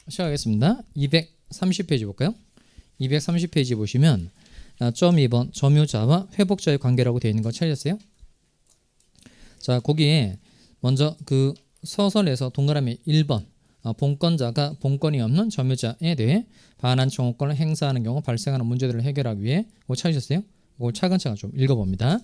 시작하겠습니다. 230페이지 볼까요? 230페이지 보시면 점 2번 점유자와 회복자의 관계라고 되어 있는 거 찾으셨어요? 자, 거기에 먼저 그 서설에서 동그라미 1번 본권자가 본권이 없는 점유자에 대해 반환 청구권을 행사하는 경우 발생하는 문제들을 해결하기 위해 그거 찾으셨어요? 그걸 차근차근 좀 읽어봅니다.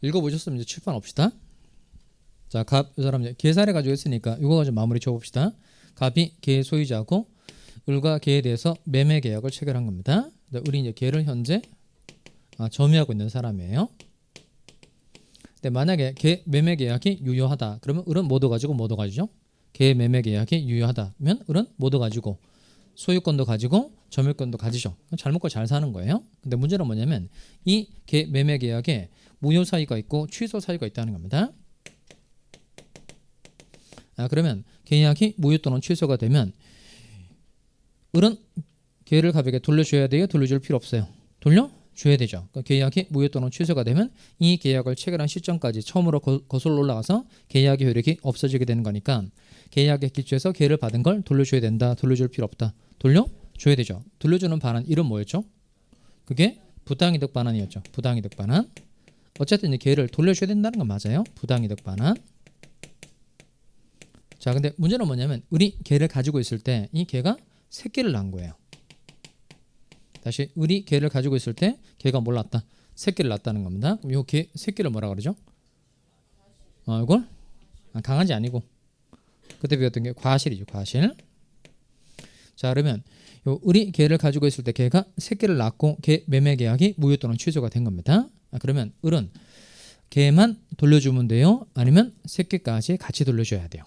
읽어보셨으면 이제 칠판 옵시다. 자, 갑, 이 사람 이제 계사를 가지고 있으니까 이거 가지고 마무리 쳐봅시다. 갑이 개 소유자고 을과 개에 대해서 매매 계약을 체결한 겁니다. 우리 이제 개를 현재 점유하고 있는 사람이에요. 근데 만약에 개 매매 계약이 유효하다. 그러면 을은 뭐 가지고 뭐 가지죠? 개 매매 계약이 유효하다면 을은 뭐 가지고 소유권도 가지고 점유권도 가지죠. 잘 먹고 잘 사는 거예요. 근데 문제는 뭐냐면 이 개 매매 계약에 무효 사유가 있고 취소 사유가 있다는 겁니다. 그러면 계약이 무효 또는 취소가 되면 을은 개를 갑에게 돌려줘야 돼요? 돌려줄 필요 없어요? 돌려줘야 되죠. 그러니까 계약이 무효 또는 취소가 되면 이 계약을 체결한 시점까지 처음으로 거슬러 올라가서 계약의 효력이 없어지게 되는 거니까 계약에 기초해서 개를 받은 걸 돌려줘야 된다. 돌려줄 필요 없다. 돌려줘야 되죠. 돌려주는 반환 이름 뭐였죠? 그게 부당이득 반환이었죠. 부당이득 반환. 어쨌든 개를 돌려줘야 된다는 건 맞아요. 부당이득 반환. 자, 근데 문제는 뭐냐면 을이 개를 가지고 있을 때 이 개가 새끼를 낳은 거예요. 다시 을이 개를 가지고 있을 때 개가 뭘 낳았다? 새끼를 낳았다는 겁니다. 그럼 이 개 새끼를 뭐라 그러죠? 이걸 강아지 아니고 그때 배웠던 게 과실이죠. 과실. 자, 그러면 요 을이 개를 가지고 있을 때 개가 새끼를 낳고 개 매매 계약이 무효 또는 취소가 된 겁니다. 그러면 을은 개만 돌려주면 돼요? 아니면 새끼까지 같이 돌려줘야 돼요?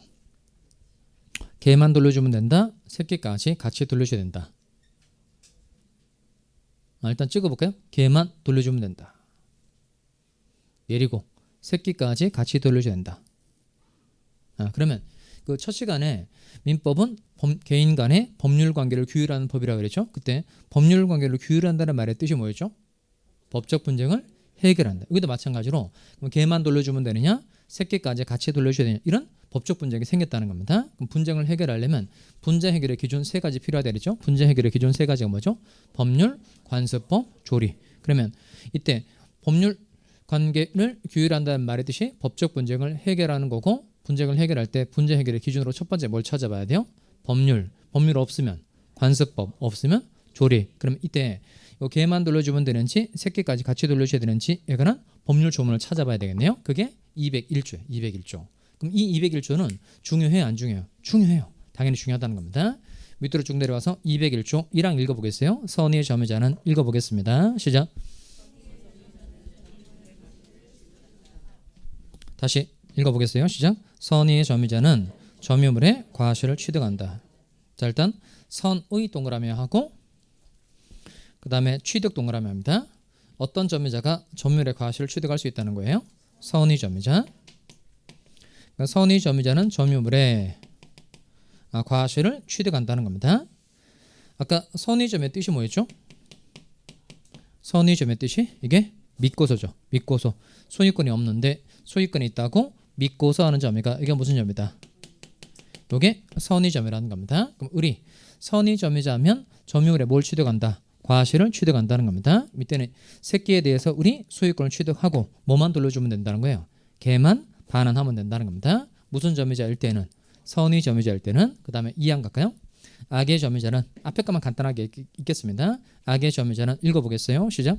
개만 돌려주면 된다. 새끼까지 같이 돌려줘야 된다. 일단 찍어볼까요? 개만 돌려주면 된다. 내리고 새끼까지 같이 돌려줘야 된다. 그러면 그 첫 시간에 민법은 개인 간의 법률 관계를 규율하는 법이라고 그랬죠. 그때 법률 관계를 규율한다는 말의 뜻이 뭐였죠? 법적 분쟁을 해결한다. 여기도 마찬가지로 그럼 개만 돌려주면 되느냐? 새끼까지 같이 돌려줘야 되느냐? 이런 법적 분쟁이 생겼다는 겁니다. 그럼 분쟁을 해결하려면 분쟁 해결의 기준 세 가지 필요하다 그랬죠. 분쟁 해결의 기준 세 가지가 뭐죠? 법률, 관습법, 조리. 그러면 이때 법률 관계를 규율한다는 말의 뜻이 법적 분쟁을 해결하는 거고 분쟁을 해결할 때 분쟁 해결의 기준으로 첫 번째 뭘 찾아봐야 돼요? 법률 없으면 관습법 없으면 조리. 그럼 이때 개만 돌려주면 되는지 새끼까지 같이 돌려줘야 되는지 이거는 법률 조문을 찾아봐야 되겠네요. 그게 201조예요. 201조. 그럼 이 201조는 중요해요? 안 중요해요? 중요해요. 당연히 중요하다는 겁니다. 밑으로 쭉 내려와서 201조 1항 읽어보겠어요. 선의의 점유자는 읽어보겠습니다. 시작. 다시 읽어보겠어요. 시작. 선의의 점유자는 점유물의 과실을 취득한다. 자, 일단 선의 동그라미 하고 그 다음에 취득 동그라미 합니다. 어떤 점유자가 점유물의 과실을 취득할 수 있다는 거예요? 선의 점유자. 그러니까 선의 점유자는 점유물의 과실을 취득한다는 겁니다. 아까 선의점의 뜻이 뭐였죠? 선의점의 뜻이 이게 믿고서죠. 믿고서. 소유권이 없는데 소유권이 있다고 믿고서 하는 점이가 이게 무슨 점이다? 이게 선의점이라는 겁니다. 그럼 을이 선의점이자면 점유물에 뭘 취득한다? 과실을 취득한다는 겁니다. 이때는 새끼에 대해서 을이 소유권을 취득하고 뭐만 돌려주면 된다는 거예요? 개만 반환하면 된다는 겁니다. 무슨 점유자일 때는? 선의 점유자일 때는. 그 다음에 2항 갈까요? 악의 점유자는 앞에 것만 간단하게 읽겠습니다. 악의 점유자는 읽어보겠어요. 시작.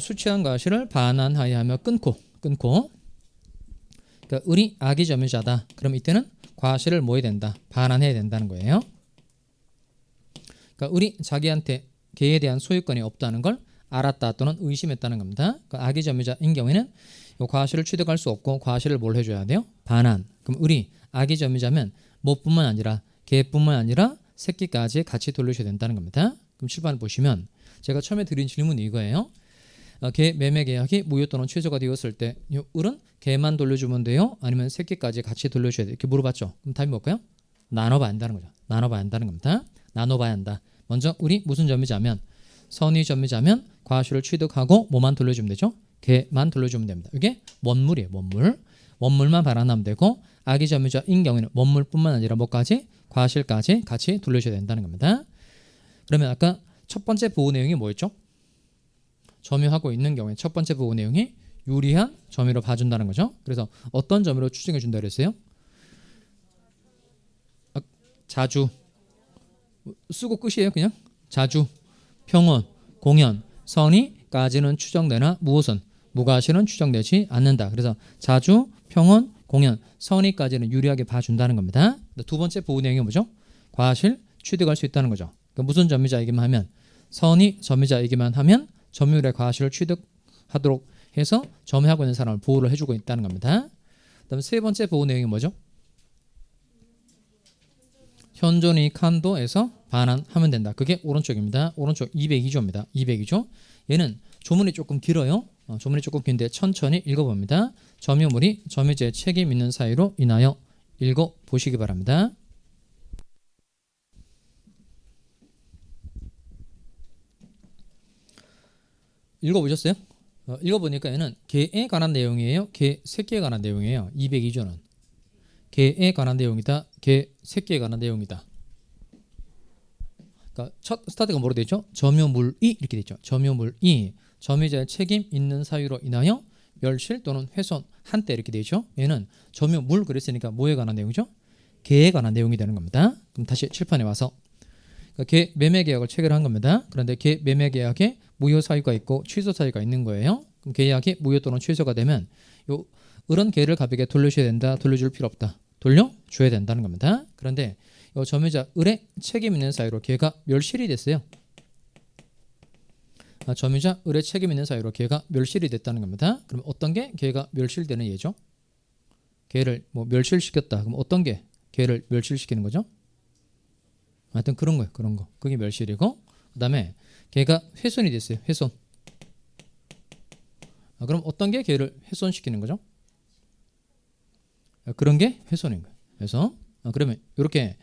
수취한 과실을 반환하여 하며 끊고 그러니까 을이 악의 점유자다. 그럼 이때는 과실을 뭐 해야 된다? 반환해야 된다는 거예요. 그러니까 을이 자기한테 개에 대한 소유권이 없다는 걸 알았다 또는 의심했다는 겁니다. 그러니까 악의 점유자인 경우에는 이 과실을 취득할 수 없고 과실을 뭘 해줘야 돼요? 반환. 그럼 을이 악의 점유자면 뭐뿐만 아니라 개뿐만 아니라 새끼까지 같이 돌려줘야 된다는 겁니다. 그럼 칠판을 보시면 제가 처음에 드린 질문이 이거예요. 개 매매 계약이 무효 또는 취소가 되었을 때 을은 개만 돌려주면 돼요? 아니면 새끼까지 같이 돌려줘야 돼요? 이렇게 물어봤죠. 그럼 답이 뭘까요? 나눠봐야 한다는 거죠. 나눠봐야 한다는 겁니다. 나눠봐야 한다. 먼저 우리 무슨 점이자면 선의 점이자면 과실을 취득하고 뭐만 돌려주면 되죠? 개만 돌려주면 됩니다. 이게 원물이에요. 원물. 원물만 발환하면 되고 악의 점유자인 경우에는 원물뿐만 아니라 뭐까지? 과실까지 같이 돌려줘야 된다는 겁니다. 그러면 아까 첫 번째 보호 내용이 뭐였죠? 점유하고 있는 경우에 첫 번째 보호 내용이 유리한 점유로 봐준다는 거죠. 그래서 어떤 점유로 추정해 준다 그랬어요? 자주 쓰고 끝이에요. 그냥 자주, 평온, 공연, 선의까지는 추정되나 무엇은 무과실은 추정되지 않는다. 그래서 자주, 평온, 공연, 선의까지는 유리하게 봐준다는 겁니다. 두 번째 보호 내용이 뭐죠? 과실 취득할 수 있다는 거죠. 그러니까 무슨 점유자이기만 하면 선의 점유자이기만 하면 점유율의 과실을 취득하도록 해서 점유하고 있는 사람을 보호를 해주고 있다는 겁니다. 그다음 세 번째 보호 내용이 뭐죠? 현존이익 한도에서 반환하면 된다. 그게 오른쪽입니다. 오른쪽 202조입니다. 202조. 얘는 조문이 조금 길어요. 조문이 조금 긴데 천천히 읽어봅니다. 점유물이 점유자의 책임 있는 사유로 인하여 읽어보시기 바랍니다. 읽어보셨어요? 읽어보니까 얘는 개에 관한 내용이에요. 개 새끼에 관한 내용이에요. 202조는. 개에 관한 내용이다. 개 새끼에 관한 내용이다. 그러니까 첫 스타트가 뭐로 되어 있죠? 점유물이 이렇게 되어 있죠. 점유물이 점유자의 책임 있는 사유로 인하여 멸실 또는 훼손 한때 이렇게 되어 있죠. 얘는 점유물 그랬으니까 뭐에 관한 내용이죠? 개에 관한 내용이 되는 겁니다. 그럼 다시 칠판에 와서 그러니까 개 매매 계약을 체결한 겁니다. 그런데 개 매매 계약에 무효 사유가 있고 취소 사유가 있는 거예요. 그럼 계약이 무효 또는 취소가 되면 요 이런 개를 가볍게 돌려줘야 된다. 돌려줄 필요 없다. 돌려줘야 된다는 겁니다. 그런데 이 점유자 을의 책임 있는 사유로 개가 멸실이 됐어요. 점유자 을의 책임 있는 사유로 개가 멸실이 됐다는 겁니다. 그럼 어떤 게 개가 멸실되는 예죠? 개를 뭐 멸실시켰다. 그럼 어떤 게 개를 멸실시키는 거죠? 하여튼 그런 거예요. 그런 거. 그게 멸실이고 그다음에 개가 훼손이 됐어요. 훼손. 그럼 어떤 게 개를 훼손시키는 거죠? 그런 게 훼손인 거예요. 그래서 그러면 이렇게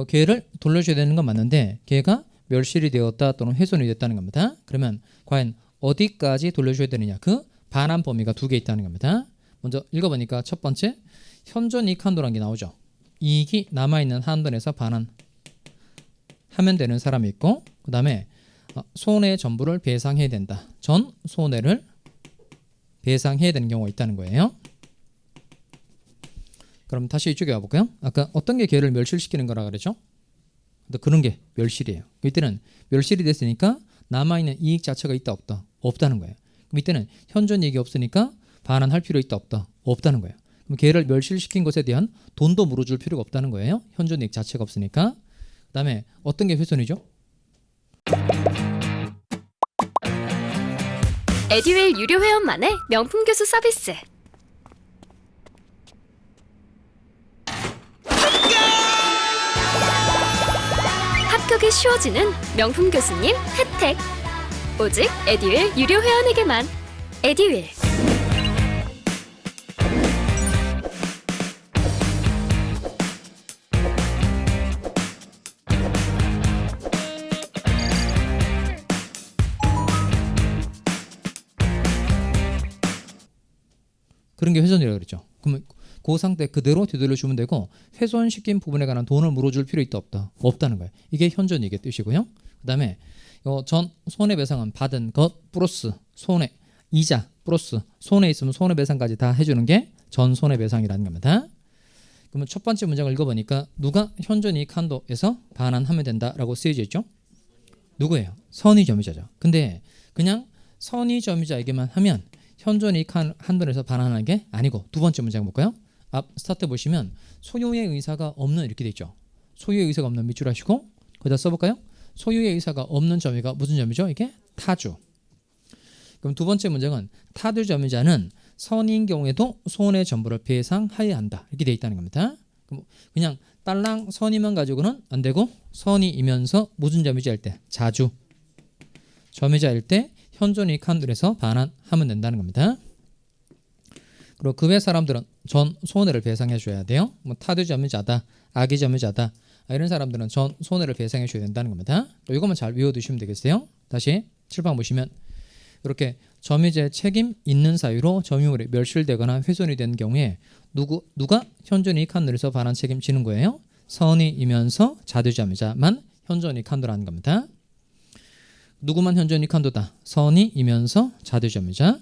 개를 돌려줘야 되는 건 맞는데 개가 멸실이 되었다 또는 훼손이 됐다는 겁니다. 그러면 과연 어디까지 돌려줘야 되느냐? 그 반환 범위가 두 개 있다는 겁니다. 먼저 읽어보니까 첫 번째 현존 이익 한도라는 게 나오죠. 이익이 남아있는 한도 내에서 반환하면 되는 사람이 있고 그 다음에 손해 전부를 배상해야 된다. 전 손해를 배상해야 되는 경우가 있다는 거예요. 그럼 다시 이쪽에 와볼까요? 아까 어떤 게 개를 멸실시키는 거라 그랬죠? 그런 게 멸실이에요. 이때는 멸실이 됐으니까 남아있는 이익 자체가 있다 없다? 없다는 거예요. 그럼 이때는 현존 이익이 없으니까 반환할 필요 있다 없다? 없다는 거예요. 그럼 개를 멸실시킨 것에 대한 돈도 물어줄 필요가 없다는 거예요. 현존 이익 자체가 없으니까. 그 다음에 어떤 게 훼손이죠? 에듀윌 유료 회원만의 명품 교수 서비스. 합격이 쉬워지는 명품 교수님 혜택. 오직 에듀윌 유료 회원에게만. 에듀윌. 그런 게 훼손이라고 그랬죠. 그러면 그 상태 그대로 되돌려주면 되고 훼손시킨 부분에 관한 돈을 물어줄 필요 있다 없다? 없다는 거예요. 이게 현존이익의 뜻이고요. 그 다음에 전 손해배상은 받은 것 플러스 손해 이자 플러스 손해 있으면 손해배상까지 다 해주는 게 전 손해배상이라는 겁니다. 그러면 첫 번째 문장을 읽어보니까 누가 현존이익 한도에서 반환하면 된다라고 쓰여져 있죠? 누구예요? 선의점유자죠. 근데 그냥 선의점유자에게만 하면 현존이익 한도에서 반환하는 게 아니고 두 번째 문장 볼까요? 앞 스타트 보시면 소유의 의사가 없는 이렇게 돼 있죠. 소유의 의사가 없는 밑줄 하시고 거기다 써볼까요? 소유의 의사가 없는 점유가 무슨 점이죠? 이게 타주. 그럼 두 번째 문장은 타주 점유자는 선의인 경우에도 손해 전부를 배상해야 한다 이렇게 돼 있다는 겁니다. 그럼 그냥 딸랑 선의만 가지고는 안 되고 선의이면서 무슨 점유자 할 때 자주 점유자일 때 현존이익 한도에서 반환하면 된다는 겁니다. 그리고 그 외 사람들은 전 손해를 배상해 줘야 돼요. 뭐 타두점유자다, 악의점유자다 이런 사람들은 전 손해를 배상해 줘야 된다는 겁니다. 이것만 잘 외워두시면 되겠어요. 다시 칠판 보시면 이렇게 점유자의 책임 있는 사유로 점유물이 멸실되거나 훼손이 된 경우에 누가 현존이익 한도에서 반환 책임지는 거예요. 선의이면서 자두점유자만 현존이익 한도라는 겁니다. 누구만 현존이익 한도다? 선의이면서 자두점유자.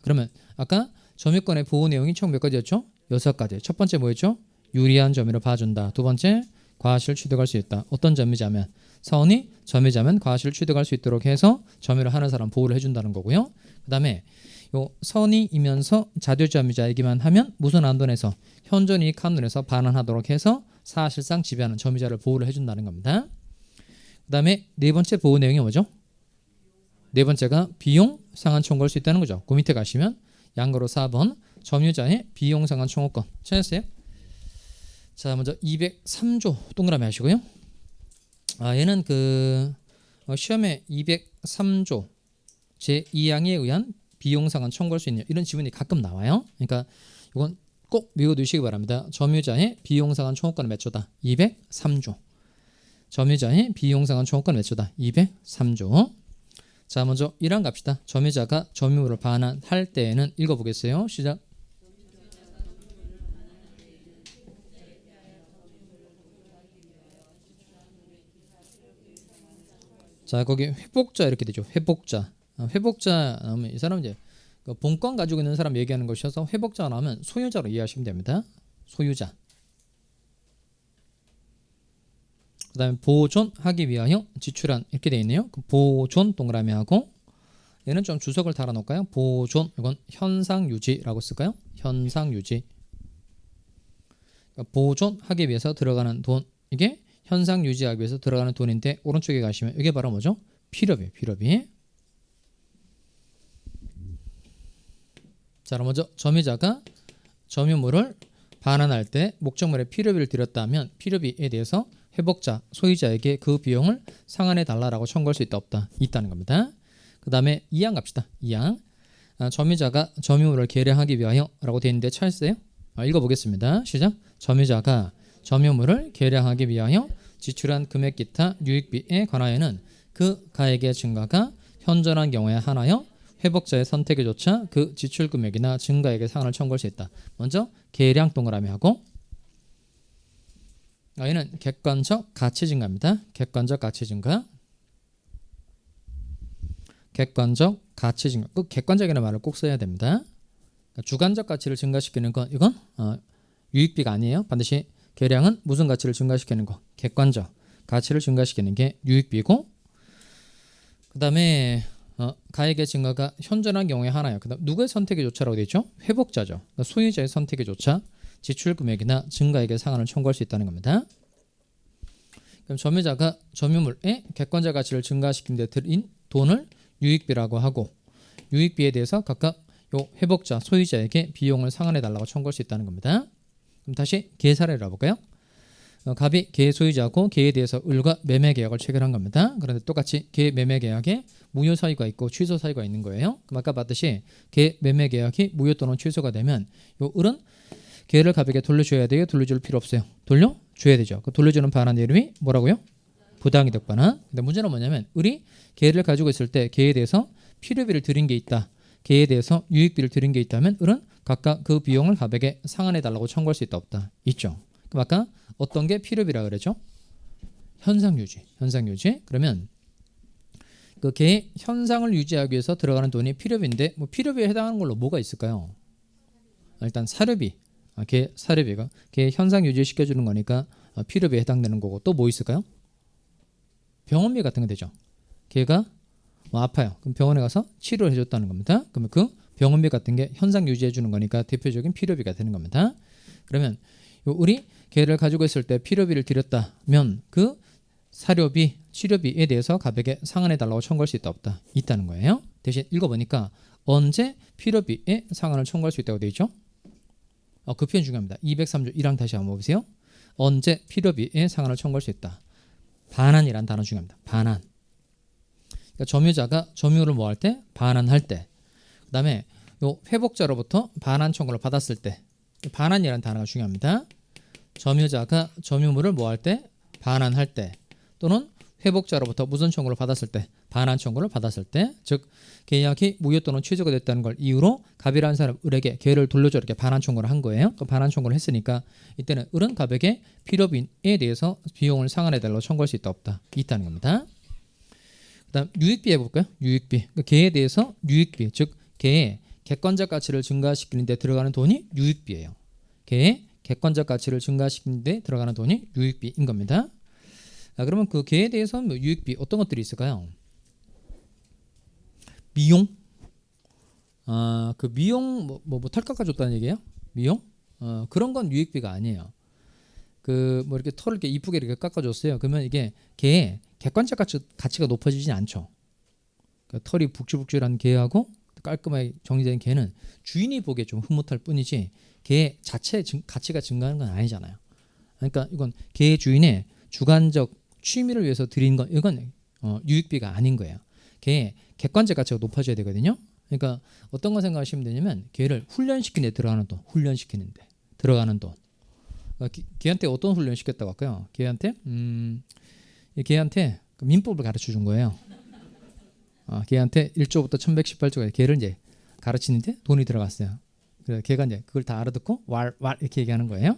그러면 아까 점유권의 보호 내용이 총 몇 가지였죠? 6가지. 첫 번째 뭐였죠? 유리한 점유를 봐준다. 두 번째 과실 취득할 수 있다. 어떤 점유자면 선의 점유자면 과실 취득할 수 있도록 해서 점유를 하는 사람 보호를 해준다는 거고요. 그 다음에 요 선의이면서 자두점유자이기만 하면 무슨 한도에서 현존이익 한도에서 반환하도록 해서 사실상 지배하는 점유자를 보호를 해준다는 겁니다. 그 다음에 네 번째 보호 내용이 뭐죠? 네 번째가 비용 상한 청구할 수 있다는 거죠. 그 밑에 가시면 양거로 4번 점유자의 비용 상한 청구권 찾았어요? 자, 먼저 203조 동그라미 하시고요. 얘는 시험에 203조 제2항에 의한 비용 상한 청구할 수 있냐 이런 지문이 가끔 나와요. 그러니까 이건 꼭 외워두시기 바랍니다. 점유자의 비용 상한 청구권은 몇 조다? 203조. 점유자의 비용 상한 청구권은 몇 조다? 203조. 자, 먼저 1항 갑시다. 점유자가 점유물을 반환할 때에는 읽어보겠어요. 시작. 자, 거기 회복자 이렇게 되죠. 회복자. 회복자 나오면 이 사람 이제 본권 가지고 있는 사람 얘기하는 것이어서 회복자 나오면 소유자로 이해하시면 됩니다. 소유자. 그 다음에 보존하기 위하여 지출한 이렇게 되어 있네요. 보존 동그라미 하고 얘는 좀 주석을 달아 놓을까요? 보존 이건 현상유지라고 쓸까요? 현상유지. 그러니까 보존하기 위해서 들어가는 돈 이게 현상유지하기 위해서 들어가는 돈인데 오른쪽에 가시면 이게 바로 뭐죠? 필요비. 필요비. 자, 먼저 점유자가 점유물을 반환할 때 목적물에 필요비를 들였다면 필요비에 대해서 회복자, 소유자에게 그 비용을 상환해 달라라고 청구할 수 있다 없다? 있다는 겁니다. 그 다음에 2항 갑시다. 2항 점유자가 점유물을 계량하기 위하여 라고 되어 있는데 찾았어요? 읽어보겠습니다. 시작. 점유자가 점유물을 계량하기 위하여 지출한 금액 기타 유익비에 관하여는 그 가액의 증가가 현존한 경우에 한하여 회복자의 선택에 조차 그 지출 금액이나 증가액의 상한을 청구할 수 있다. 먼저 계량 동그라미 하고 얘는 객관적 가치 증가입니다. 객관적 가치 증가. 객관적 가치 증가. 그 객관적이라는 말을 꼭 써야 됩니다. 그러니까 주관적 가치를 증가시키는 건 이건 유익비가 아니에요. 반드시 계량은 무슨 가치를 증가시키는 거? 객관적 가치를 증가시키는 게 유익비고 그 다음에 가액의 증가가 현존한 경우에 하나요. 그다음 누구의 선택에 조차라고 되어 있죠? 회복자죠. 그러니까 소유자의 선택에 조차 지출 금액이나 증가액의 상한을 청구할 수 있다는 겁니다. 그럼 점유자가 점유물의 객관적 가치를 증가시키는 데 들인 돈을 유익비라고 하고 유익비에 대해서 각각 요 회복자, 소유자에게 비용을 상환해 달라고 청구할 수 있다는 겁니다. 그럼 다시 개 사례를 알아볼까요? 갑이 개 소유자고 개에 대해서 을과 매매 계약을 체결한 겁니다. 그런데 똑같이 개 매매 계약에 무효 사유가 있고 취소 사유가 있는 거예요. 그럼 아까 봤듯이 개 매매 계약이 무효 또는 취소가 되면 요 을은 개를 갑에게 돌려줘야 돼요? 돌려줄 필요 없어요? 돌려줘야 되죠. 그 돌려주는 반환 이름이 뭐라고요? 부당이득 반환. 근데 문제는 뭐냐면 을이 개를 가지고 있을 때 개에 대해서 필요비를 들인 게 있다. 개에 대해서 유익비를 들인 게 있다면 을은 각각 그 비용을 갑에게 상환해 달라고 청구할 수 있다 없다? 있죠. 그럼 아까 어떤 게 필요비라 그랬죠? 현상유지. 현상유지. 그러면 그 개의 현상을 유지하기 위해서 들어가는 돈이 필요비인데 뭐 필요비에 해당하는 걸로 뭐가 있을까요? 일단 사료비. 개 사료비가 개 현상 유지 시켜주는 거니까 필요비에 해당되는 거고 또 뭐 있을까요? 병원비 같은 거 되죠. 개가 아파요. 그럼 병원에 가서 치료를 해줬다는 겁니다. 그러면 그 병원비 같은 게 현상 유지해 주는 거니까 대표적인 필요비가 되는 겁니다. 그러면 우리 개를 가지고 있을 때 필요비를 들였다면 그 사료비, 치료비에 대해서 갑에게 상환해 달라고 청구할 수 있다 없다? 있다는 거예요. 대신 읽어보니까 언제 필요비에 상환을 청구할 수 있다고 되어 있죠? 그 표현 중요합니다. 203조 1항 다시 한번 보세요. 언제 필요비에 상환을 청구할 수 있다. 반환이란 단어 중요합니다. 반환. 그러니까 점유자가 점유를 뭐 할 때? 반환할 때. 그 다음에 요 회복자로부터 반환 청구를 받았을 때 반환이라는 단어가 중요합니다. 점유자가 점유물을 뭐 할 때? 반환할 때 또는 회복자로부터 무슨 청구를 받았을 때? 반환 청구를 받았을 때, 즉 계약이 무효 또는 취소가 됐다는 걸 이유로 갑이라는 사람 을에게 계를 돌려줘 이렇게 반환 청구를 한 거예요. 그 반환 청구를 했으니까 이때는 을은 갑에게 필요비에 대해서 비용을 상환해달라고 청구할 수 있다 없다 있다는 겁니다. 그다음 유익비 해볼까요? 유익비. 그 계에 대해서 유익비, 즉 계의 객관적 가치를 증가시키는 데 들어가는 돈이 유익비예요. 계의 객관적 가치를 증가시키는 데 들어가는 돈이 유익비인 겁니다. 그러면 그 계에 대해서 뭐 유익비 어떤 것들이 있을까요? 미용? 그 미용 뭐 털 깎아줬다는 얘기예요? 미용? 그런 건 유익비가 아니에요. 그 뭐 이렇게 털을 이렇게 이쁘게 이렇게 깎아줬어요. 그러면 이게 개의 객관적 가치가 높아지진 않죠. 그러니까 털이 북줄북줄한 개하고 깔끔하게 정리된 개는 주인이 보기에 좀 흐뭇할 뿐이지 개 자체의 가치가 증가하는 건 아니잖아요. 그러니까 이건 개 주인의 주관적 취미를 위해서 드린 건 이건 유익비가 아닌 거예요. 개의 객관적 가치가 높아져야 되거든요. 그러니까 어떤 거 생각하시면 되냐면 개를 훈련시키는 데 들어가는 돈, 훈련시키는 데 들어가는 돈. 걔한테 어떤 훈련 시켰다고 할까요? 걔한테 민법을 가르쳐 준 거예요. 걔한테 1조부터 1118조까지 걔를 이제 가르치는데 돈이 들어갔어요. 그래서 걔가 이제 그걸 다 알아듣고 왈 이렇게 얘기하는 거예요.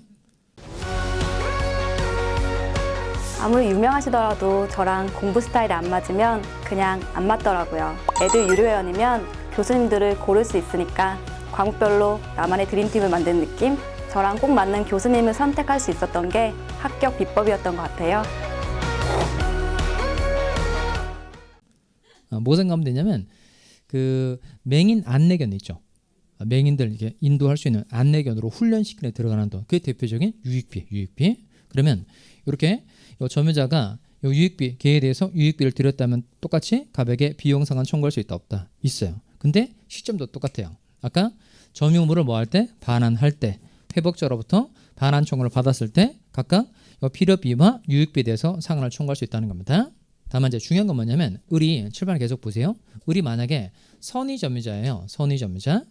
아무리 유명하시더라도 저랑 공부 스타일이 안 맞으면 그냥 안 맞더라고요. 애들 유료회원이면 교수님들을 고를 수 있으니까 과목별로 나만의 드림팀을 만드는 느낌? 저랑 꼭 맞는 교수님을 선택할 수 있었던 게 합격 비법이었던 것 같아요. 뭐 생각하면 되냐면 그 맹인 안내견 있죠. 맹인들 이렇게 인도할 수 있는 안내견으로 훈련시키는 데 들어가는 돈. 그게 대표적인 유익비. 그러면 이렇게 요 점유자가 요 유익비 계에 대해서 유익비를 드렸다면 똑같이 갑에게 비용 상환 청구할 수 있다 없다 있어요. 근데 시점도 똑같아요. 아까 점유물을 뭐 할 때? 반환할 때, 회복자로부터 반환 청구를 받았을 때 각각 요 필요비와 유익비에 대해서 상환을 청구할 수 있다는 겁니다. 다만 이제 중요한 건 뭐냐면 을이 출판을 계속 보세요. 을이 만약에 선의 점유자예요. 선의 점유자.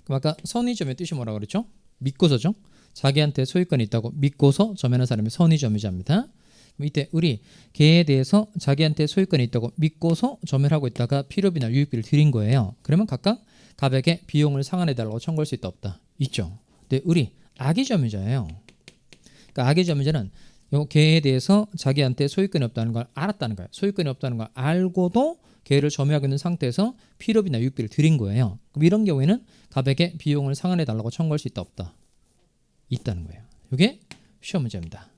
그럼 아까 선의 점유의 뜻이 뭐라고 그랬죠? 믿고서죠. 자기한테 소유권이 있다고 믿고서 점유하는 사람이 선의 점유자입니다. 이때 을이 걔에 대해서 자기한테 소유권이 있다고 믿고서 점유를 하고 있다가 필요비나 유익비를 드린 거예요. 그러면 각각 갑에게 비용을 상환해달라고 청구할 수 있다 없다? 있죠. 근데 을이 악의 점유자예요. 그러니까 악의 점유자는 요 걔에 대해서 자기한테 소유권이 없다는 걸 알았다는 거예요. 소유권이 없다는 걸 알고도 걔를 점유하고 있는 상태에서 필요비나 유익비를 드린 거예요. 그럼 이런 경우에는 갑에게 비용을 상환해달라고 청구할 수 있다 없다? 있다는 거예요. 이게 시험 문제입니다.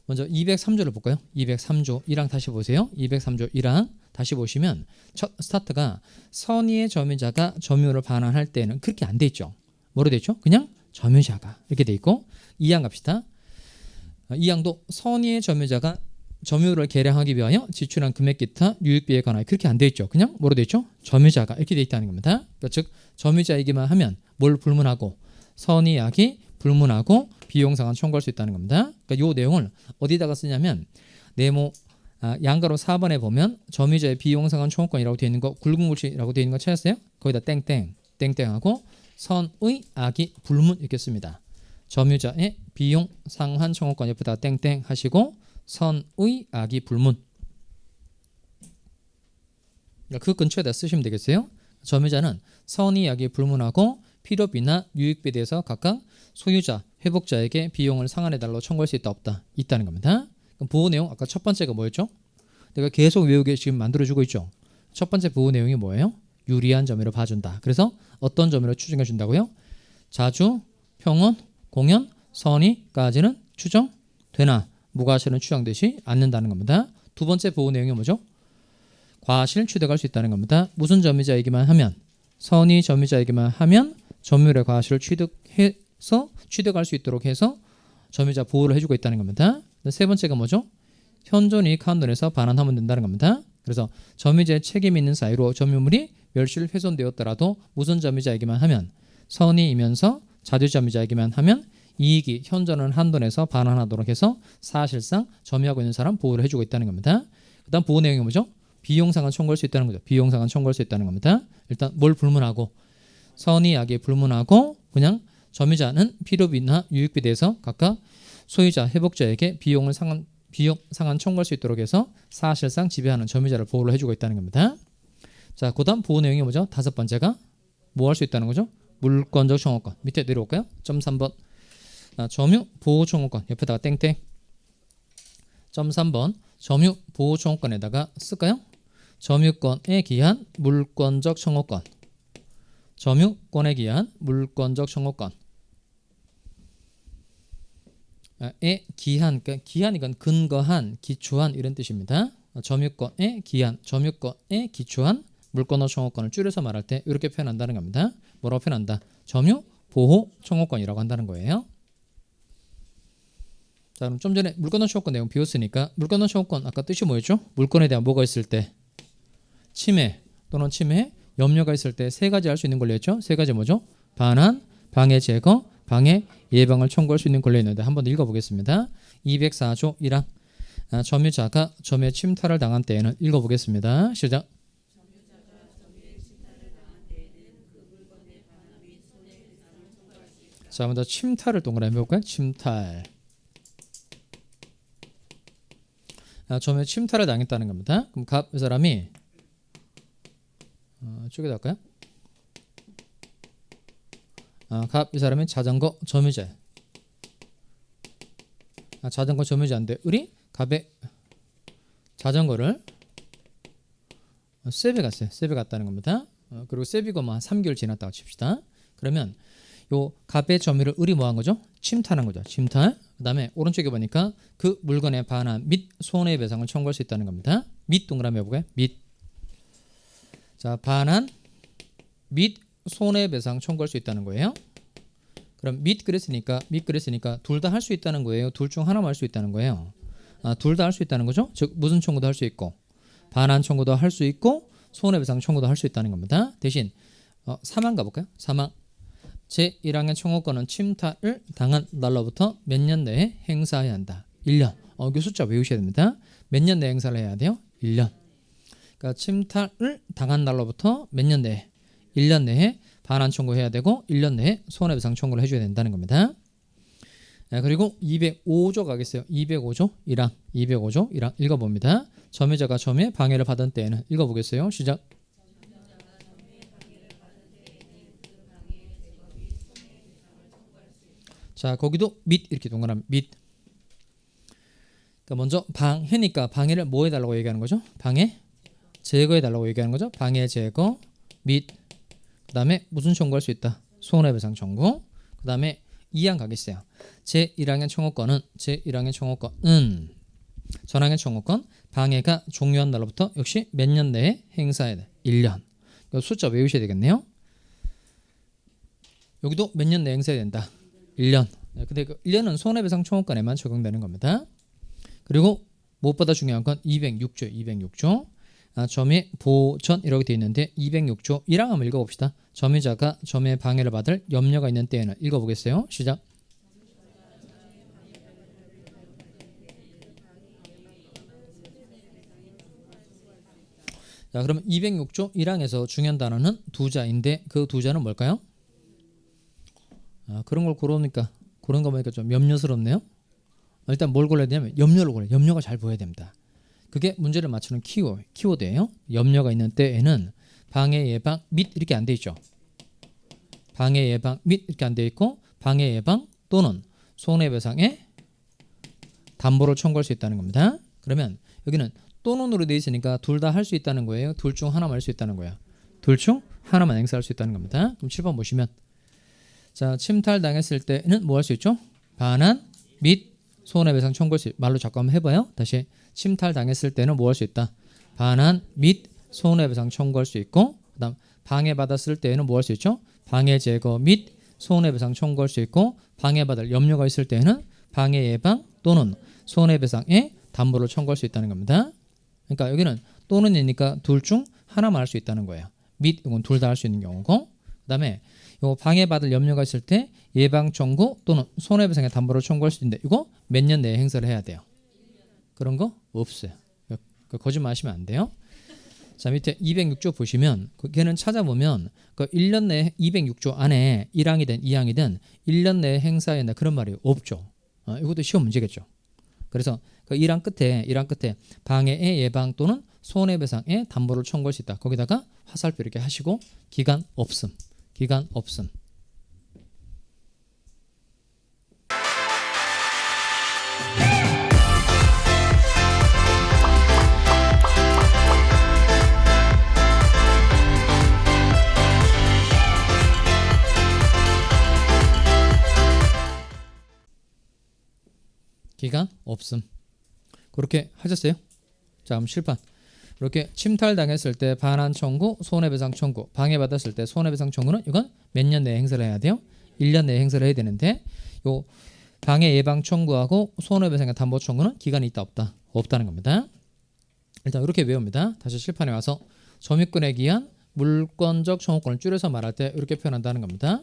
먼저 203조를 볼까요? 203조 1항 다시 보세요. 203조 1항 다시 보시면 첫 스타트가 선의의 점유자가 점유를 반환할 때는 그렇게 안 돼 있죠. 뭐로 돼 있죠? 그냥 점유자가 이렇게 돼 있고 2항 갑시다. 2항도 선의의 점유자가 점유를 계량하기 위하여 지출한 금액 기타 유익비에 관하여 그렇게 안 돼 있죠. 그냥 뭐로 돼 있죠? 점유자가 이렇게 돼 있다는 겁니다. 그러니까 즉 점유자이기만 하면 뭘 불문하고 선의 악이 불문하고 비용상환 청구할 수 있다는 겁니다. 그러니까 이 내용을 어디다가 쓰냐면 네모 양가로 4번에 보면 점유자의 비용상환 청구권이라고 되어 있는 거 굵은 글씨라고 되어 있는 거 찾았어요? 거기다 땡땡하고 선의 악이 불문 이렇게 씁니다. 점유자의 비용상환 청구권 옆에다 땡땡 하시고 선의 악이 불문. 그러니까 그 근처에다 쓰시면 되겠어요. 점유자는 선의 악이 불문하고 필요비나 유익비에 대해서 각각 소유자, 회복자에게 비용을 상환해달라고 청구할 수 있다 없다 있다는 겁니다. 그럼 보호 내용 아까 첫 번째가 뭐였죠? 내가 계속 외우게 지금 만들어주고 있죠. 첫 번째 보호 내용이 뭐예요? 유리한 점유로 봐준다. 그래서 어떤 점유로 추정해 준다고요? 자주, 평온, 공연, 선의까지는 추정되나 무과실은 추정되지 않는다는 겁니다. 두 번째 보호 내용이 뭐죠? 과실 취득할 수 있다는 겁니다. 무슨 점유자이기만 하면 선의 점유자이기만 하면 점유율의 과실을 취득할 수 있도록 해서 점유자 보호를 해주고 있다는 겁니다. 세 번째가 뭐죠? 현존이익 한돈에서 반환하면 된다는 겁니다. 그래서 점유자의 책임 있는 사유로 점유물이 멸실 훼손되었더라도 무슨 점유자이기만 하면 선의이면서 자주점유자이기만 하면 이익이 현존은 한돈에서 반환하도록 해서 사실상 점유하고 있는 사람 보호를 해주고 있다는 겁니다. 그 다음 보호 내용이 뭐죠? 비용상한 청구할 수 있다는 거죠. 비용상한 청구할 수 있다는 겁니다. 일단 뭘 불문하고 선의하게 불문하고 그냥 점유자는 필요비나 유익비에 대해서 각각 소유자, 회복자에게 비용 상한 청구할 수 있도록 해서 사실상 지배하는 점유자를 보호를 해주고 있다는 겁니다. 자, 그다음 보호 내용이 뭐죠? 다섯 번째가 뭐 할 수 있다는 거죠? 물권적 청구권. 밑에 내려올까요? 점 3번. 점유 보호 청구권 옆에다가 땡땡. 점 3번 점유 보호 청구권에다가 쓸까요? 점유권에 기한 물권적 청구권. 점유권에 기한 물권적 청구권. 에 기한, 그러니까 기한 이건 근거한, 기초한 이런 뜻입니다. 점유권에 기한, 점유권에 기초한 물권적 청구권을 줄여서 말할 때 이렇게 표현한다는 겁니다. 뭐라고 표현한다? 점유 보호 청구권이라고 한다는 거예요. 자, 그럼 좀 전에 물권적 청구권 내용 비웠으니까 물권적 청구권 아까 뜻이 뭐였죠? 물권에 대한 뭐가 있을 때? 침해 또는 침해, 염려가 있을 때 세 가지 할 수 있는 권리 했죠? 세 가지 뭐죠? 반환, 방해 제거, 방해 예방을 청구할 수 있는 권리 있는데 한번 읽어보겠습니다. 204조 1항 점유자가 점유의 침탈을 당한 때에는 읽어보겠습니다. 시작. 자, 먼저 침탈을 동그라미 해볼까요? 침탈. 점유의 침탈을 당했다는 겁니다. 그럼 이 사람이 쪽에다 할까요? 이 사람이 자전거 점유자. 자전거 점유자인데 우리 갑의 자전거를 세배 갔어요. 세배 갔다는 겁니다. 그리고 세비가 뭐 한 3개월 지났다고 칩시다. 그러면 요 갑의 점유를 을이 뭐 한 거죠? 침탈한 거죠. 침탈. 그다음에 오른쪽에 보니까 그 물건의 반환 및 손해배상을 청구할 수 있다는 겁니다. 및 동그라미 해보게요. 및. 자, 반환 및 손해배상 청구할 수 있다는 거예요. 그럼 및 그랬으니까 둘 다 할 수 있다는 거예요. 둘 중 하나만 할 수 있다는 거예요. 둘 다 할 수 있다는 거죠. 즉 무슨 청구도 할 수 있고 반환 청구도 할 수 있고 손해배상 청구도 할 수 있다는 겁니다. 대신 3항 가볼까요? 3항 제1항의 청구권은 침탈을 당한 날로부터 몇 년 내에 행사해야 한다. 1년. 이 숫자 외우셔야 됩니다. 몇 년 내에 행사를 해야 돼요? 1년. 그러니까 침탈을 당한 날로부터 몇 년 내에 1년 내에 반환 청구해야 되고 1년 내에 손해배상 청구를 해줘야 된다는 겁니다. 그리고 205조 가겠어요. 205조 1항 205조 1항 읽어봅니다. 점유자가 점유의 방해를 받은 때에는 읽어보겠어요. 시작. 자, 거기도 및 이렇게 동그라미 및. 그러니까 먼저 방해니까 방해를 뭐 해달라고 얘기하는 거죠? 방해 제거해달라고 얘기하는 거죠. 방해 제거 및 그 다음에 무슨 청구할 수 있다? 손해배상 청구. 그 다음에 2항 가겠어요. 제1항의 청구권은 전항의 청구권 방해가 종료한 날로부터 역시 몇 년 내에 행사해야 돼? 1년. 숫자 외우셔야 되겠네요. 여기도 몇 년 내에 행사해야 된다? 1년. 근데 그 1년은 손해배상 청구권에만 적용되는 겁니다. 그리고 무엇보다 중요한 건 206조. 점유의 보전 이렇게 되어 있는데 206조 1항 한번 읽어봅시다. 점유자가 점유의 방해를 받을 염려가 있는 때에는 읽어보겠어요. 시작. 자, 그러면 206조 1항에서 중요한 단어는 두 자인데 그 두 자는 뭘까요? 그런 걸 고르니까 그런 거 보니까 좀 염려스럽네요. 일단 뭘 골라야 되냐면 염려를 골라요. 염려가 잘 보여야 됩니다. 그게 문제를 맞추는 키워드예요. 염려가 있는 때에는 방해 예방 및 이렇게 안 돼 있죠. 방해 예방 및 이렇게 안 돼 있고 방해 예방 또는 손해배상에 담보를 청구할 수 있다는 겁니다. 그러면 여기는 또는으로 돼 있으니까 둘 다 할 수 있다는 거예요. 둘 중 하나만 할 수 있다는 거예요. 둘 중 하나만 행사할 수 있다는 겁니다. 그럼 7번 보시면 자, 침탈 당했을 때는 뭐 할 수 있죠? 반환 및 손해배상 청구할 수 말로 자꾸 한번 해봐요. 다시 침탈 당했을 때는 뭐 할 수 있다? 반환 및 손해배상 청구할 수 있고 그다음 방해받았을 때는 뭐 할 수 있죠? 방해 제거 및 손해배상 청구할 수 있고 방해받을 염려가 있을 때는 방해 예방 또는 손해배상에 담보를 청구할 수 있다는 겁니다. 그러니까 여기는 또는이니까 둘 중 하나만 할 수 있다는 거예요. 및 이건 둘 다 할 수 있는 경우고 그다음에 요 방해받을 염려가 있을 때 예방 청구 또는 손해배상의 담보를 청구할 수 있는데 이거 몇 년 내에 행사를 해야 돼요? 그런 거 없어요. 거짓말 하시면 안 돼요. 자, 밑에 206조 보시면 걔는 찾아보면 그 1년 내에 206조 안에 1항이든 2항이든 1년 내에 행사했나 그런 말이 없죠. 이것도 시험 문제겠죠. 그래서 그 1항 끝에 방해의 예방 또는 손해배상의 담보를 청구할 수 있다. 거기다가 화살표 이렇게 하시고 기간 없음. 기간 없음. 그렇게 하셨어요? 자, 그럼 칠판. 이렇게 침탈당했을 때 반환 청구, 손해배상 청구, 방해받았을 때 손해배상 청구는 이건 몇 년 내에 행사를 해야 돼요? 1년 내에 행사를 해야 되는데 요 방해 예방 청구하고 손해배상의 담보 청구는 기간이 있다 없다? 없다는 겁니다. 일단 이렇게 외웁니다. 다시 칠판에 와서 점유권에 기한 물권적 청구권을 줄여서 말할 때 이렇게 표현한다는 겁니다.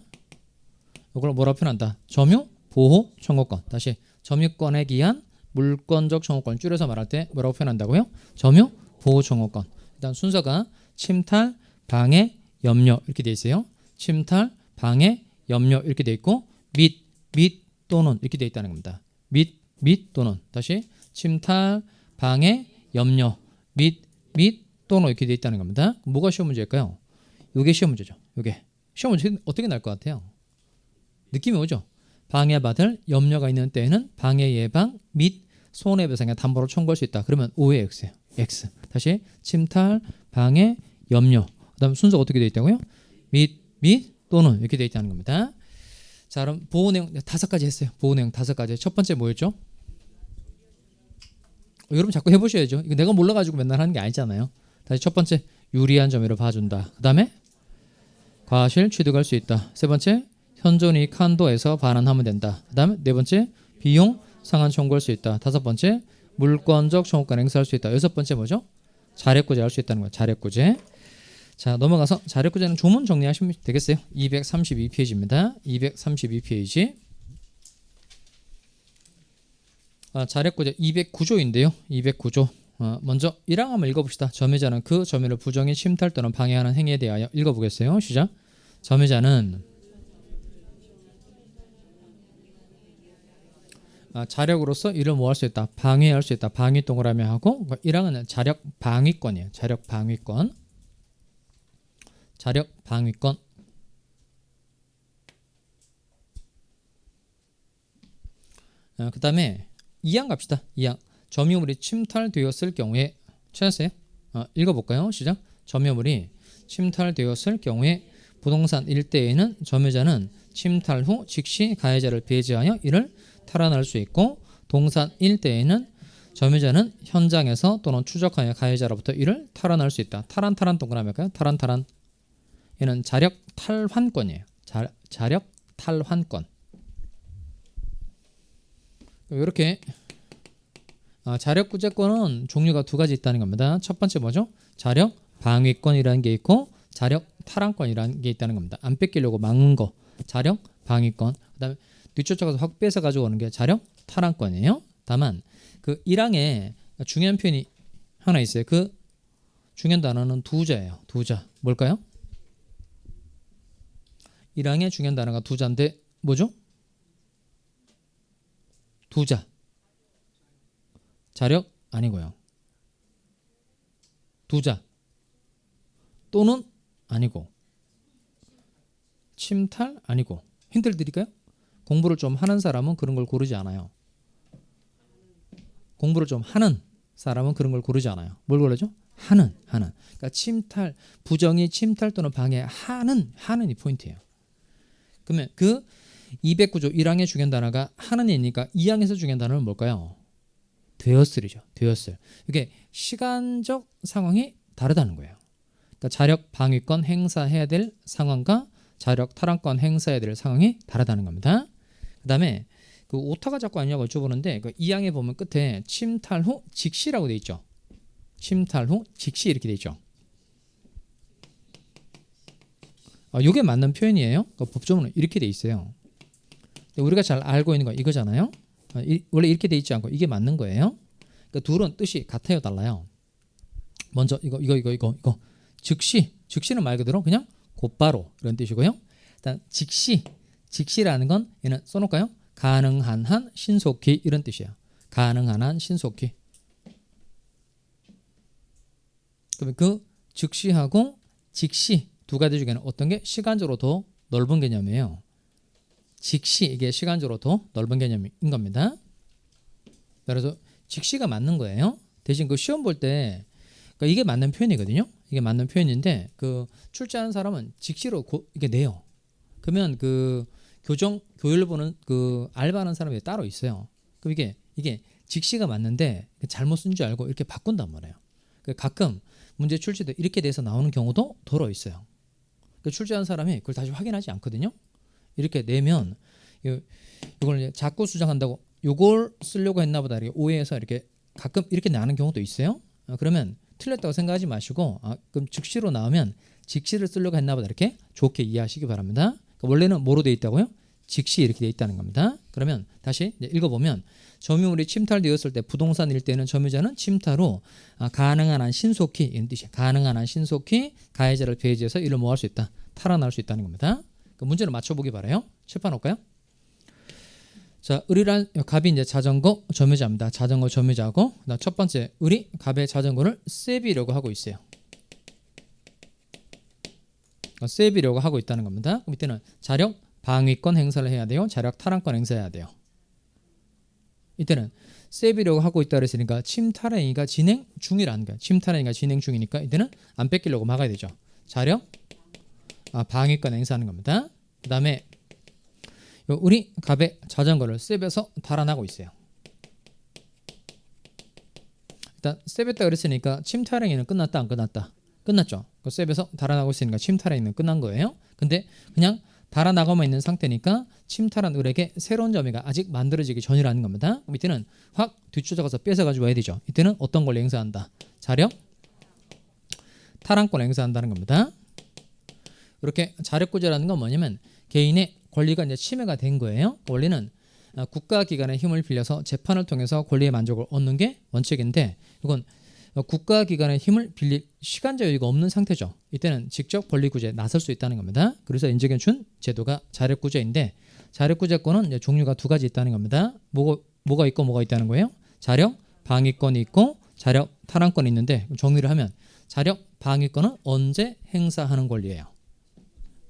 이걸 뭐라고 표현한다? 점유 보호 청구권. 다시 점유권에 기한 물권적 청구권을 줄여서 말할 때 뭐라고 표현한다고요? 점유 보호 청구권. 일단 순서가 침탈, 방해, 염려 이렇게 돼 있어요. 침탈, 방해, 염려 이렇게 돼 있고 및 또는 이렇게 돼 있다는 겁니다. 및 또는 다시 침탈, 방해, 염려 및 또는 이렇게 돼 있다는 겁니다. 뭐가 시험 문제일까요? 이게 시험 문제죠. 이게 시험 문제 어떻게 날 것 같아요? 느낌이 오죠? 방해받을 염려가 있는 때에는 방해 예방 및 손해배상의 담보를 청구할 수 있다. 그러면 O의 X예요. X. 다시 침탈, 방해, 염려. 그다음 순서가 어떻게 되어 있다고요? 및 또는 이렇게 되어 있다는 겁니다. 자, 그럼 보호 내용 5가지 했어요. 보호 내용 5가지. 첫 번째 뭐였죠? 여러분 자꾸 해보셔야죠. 이거 내가 몰라가지고 맨날 하는 게 아니잖아요. 다시 첫 번째 유리한 점유로 봐준다. 그 다음에 과실 취득할 수 있다. 세 번째 현존이익 한도에서 반환하면 된다. 그 다음에 네 번째 비용 상환 청구할 수 있다. 다섯 번째 물권적 청구권 행사할 수 있다. 여섯 번째 뭐죠? 자력구제 할 수 있다는 거예요. 자력구제. 자, 넘어가서 자력구제는 조문 정리하시면 되겠어요. 232페이지입니다. 232페이지. 자력구제 209조인데요. 209조. 먼저 1항 한번 읽어봅시다. 점유자는 그 점유를 부정히 침탈 또는 방해하는 행위에 대하여 읽어보겠어요. 시작. 점유자는 자력으로서 이를 뭐 할 수 있다? 방해할 수 있다. 방위 동그라미 하고 1항은 자력 방위권이에요. 자력 방위권. 자력 방위권. 그 다음에 2항 갑시다. 2항. 점유물이 침탈되었을 경우에 찾았어요? 읽어볼까요? 시작. 점유물이 침탈되었을 경우에 부동산 일대에는 점유자는 침탈 후 즉시 가해자를 배제하여 이를 탈환할 수 있고 동산 일대에는 점유자는 현장에서 또는 추적하여 가해자로부터 이를 탈환할 수 있다. 탈환 동그라미 할까요? 탈환. 얘는 자력 탈환권이에요. 자력 탈환권. 이렇게 자력구제권은 종류가 2가지 있다는 겁니다. 첫 번째 뭐죠? 자력 방위권이라는 게 있고 자력 탈환권이라는 게 있다는 겁니다. 안 뺏기려고 막는 거 자력 방위권. 그다음에 뒤쫓아가서 확 뺏어 가지고 오는 게 자력 탈환권이에요. 다만 그 1항에 중요한 표현이 하나 있어요. 그 중요한 단어는 두자예요. 두자. 뭘까요? 1항의 중요한 단어가 두자인데 뭐죠? 두자. 자력 아니고요. 두자. 또는 아니고. 침탈 아니고. 힌트를 드릴까요? 공부를 좀 하는 사람은 그런 걸 고르지 않아요. 공부를 좀 하는 사람은 그런 걸 고르지 않아요. 뭘 고르죠? 하는. 그러니까 침탈, 부정이 침탈 또는 방해하는 이 포인트예요. 그러면 그 209조 1항의 중요한 단어가 하는이니까 2항에서 중요한 단어는 뭘까요? 되었을이죠. 되었을. 이게 시간적 상황이 다르다는 거예요. 그러니까 자력 방위권 행사해야 될 상황과 자력 탈환권 행사해야 될 상황이 다르다는 겁니다. 그 다음에 그 오타가 자꾸 아니냐고 여쭤보는데 그 2항에 보면 끝에 침탈 후 즉시라고 돼 있죠. 침탈 후 즉시 이렇게 돼 있죠. 이게 맞는 표현이에요. 그러니까 법조문은 이렇게 돼 있어요. 우리가 잘 알고 있는 거 이거잖아요. 원래 이렇게 돼 있지 않고 이게 맞는 거예요. 그러니까 둘은 뜻이 같아요, 달라요? 먼저 이거 즉시는 말 그대로 그냥 곧바로 이런 뜻이고요. 일단 직시라는 건 얘는 써놓을까요? 가능한 한 신속히 이런 뜻이에요. 가능한 한 신속히. 그러면 그 즉시하고 직시 두 가지 중에는 어떤 게 시간적으로 더 넓은 개념이에요. 직시 이게 시간적으로 더 넓은 개념인 겁니다. 그래서 직시가 맞는 거예요. 대신 그 시험 볼 때 그러니까 이게 맞는 표현이거든요. 이게 맞는 표현인데 그 출제하는 사람은 직시로 이게 내요. 그러면 그 교율 보는 그 알바하는 사람이 따로 있어요. 그럼 이게 직시가 맞는데 잘못 쓴 줄 알고 이렇게 바꾼단 말이에요. 가끔 문제 출제 때 이렇게 돼서 나오는 경우도 더러 있어요. 출제하는 사람이 그걸 다시 확인하지 않거든요. 이렇게 내면 이걸 자꾸 수정한다고 이걸 쓰려고 했나 보다 이렇게 오해해서 이렇게 가끔 이렇게 나는 경우도 있어요. 그러면 틀렸다고 생각하지 마시고 그럼 즉시로 나오면 직시를 쓰려고 했나 보다 이렇게 좋게 이해하시기 바랍니다. 그러니까 원래는 뭐로 되어 있다고요? 직시 이렇게 되어 있다는 겁니다. 그러면 다시 읽어보면 점유물이 침탈되었을 때 부동산일 때는 점유자는 침탈 후 가능한 한 신속히 이런 뜻이에요. 가능한 한 신속히 가해자를 배제해서 이를 뭐 할 수 있다? 탈환할 수 있다는 겁니다. 그 문제를 맞춰보기 바라요. 칠판 올까요? 자, 을이란 갑이 이제 자전거 점유자입니다. 자전거 점유자고 첫 번째 을이 갑의 자전거를 세비려고 하고 있어요. 세비려고 하고 있다는 겁니다. 그럼 이때는 자력 방위권 행사를 해야 돼요. 자력 탈환권 행사해야 돼요. 이때는 세비려고 하고 있다 그랬으니까 침탈행위가 진행 중이라는 거야. 침탈행위가 진행 중이니까 이때는 안 뺏기려고 막아야 되죠. 자력 방위권 행사하는 겁니다. 그 다음에 우리 갑의 자전거를 세배서 달아나고 있어요. 일단 세뱃다 그랬으니까 침탈행위는 끝났다 안 끝났다? 끝났죠. 세배서 달아나고 있으니까 침탈행위는 끝난 거예요. 근데 그냥 달아나가만 있는 상태니까 침탈한 을에게 새로운 점유가 아직 만들어지기 전이라는 겁니다. 그럼 이때는 확 뒤쫓아가서 뺏어가지고 와야 되죠. 이때는 어떤 걸 행사한다? 자력 탈환권 행사한다는 겁니다. 이렇게 자력구제라는 건 뭐냐면 개인의 권리가 이제 침해가 된 거예요. 원래는 국가기관의 힘을 빌려서 재판을 통해서 권리의 만족을 얻는 게 원칙인데 이건 국가기관의 힘을 빌릴 시간적 여유가 없는 상태죠. 이때는 직접 권리구제에 나설 수 있다는 겁니다. 그래서 인정해 준 제도가 자력구제인데 자력구제권은 이제 종류가 두 가지 있다는 겁니다. 뭐가 있고 뭐가 있다는 거예요? 자력 방위권이 있고 자력 탈환권이 있는데 정리를 하면 자력 방위권은 언제 행사하는 권리예요?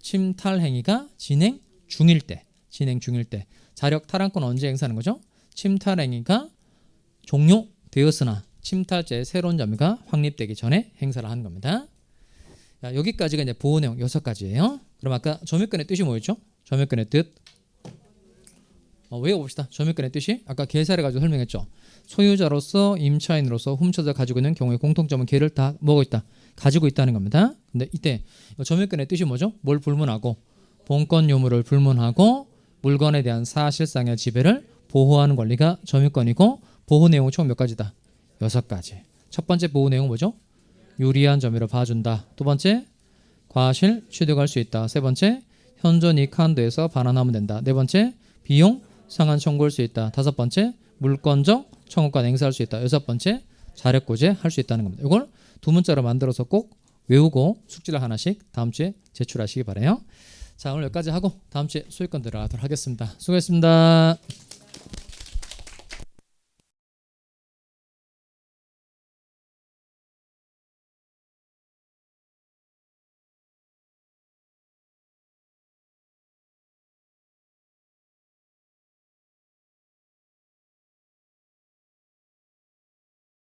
침탈 행위가 진행 중일 때. 자력 탈환권 언제 행사하는 거죠? 침탈 행위가 종료되었으나 침탈죄의 새로운 점유가 확립되기 전에 행사를 하는 겁니다. 자, 여기까지가 이제 보호 내용 6가지예요. 그럼 아까 점유권의 뜻이 뭐였죠? 점유권의 뜻 외워봅시다. 점유권의 뜻이 아까 개사를 가지고 설명했죠. 소유자로서 임차인으로서 훔쳐서 가지고 있는 경우의 공통점은 개를 다 먹고 있다. 가지고 있다는 겁니다. 근데 이때 점유권의 뜻이 뭐죠? 뭘 불문하고 본권 유무를 불문하고 물건에 대한 사실상의 지배를 보호하는 권리가 점유권이고 보호 내용은 총 몇 가지다? 6가지. 첫 번째 보호 내용은 뭐죠? 유리한 점유를 봐준다. 두 번째 과실 취득할 수 있다. 세 번째 현존 이익 한도에서 반환하면 된다. 네 번째 비용 상한 청구할 수 있다. 다섯 번째 물권적 청구권 행사할 수 있다. 여섯 번째 자력구제 할 수 있다는 겁니다. 이걸 두 문자로 만들어서 꼭 외우고 숙지를 하나씩 다음 주에 제출하시기 바라요. 자, 오늘 여기까지 하고 다음 주에 소유권 들어가도록 하겠습니다. 수고했습니다.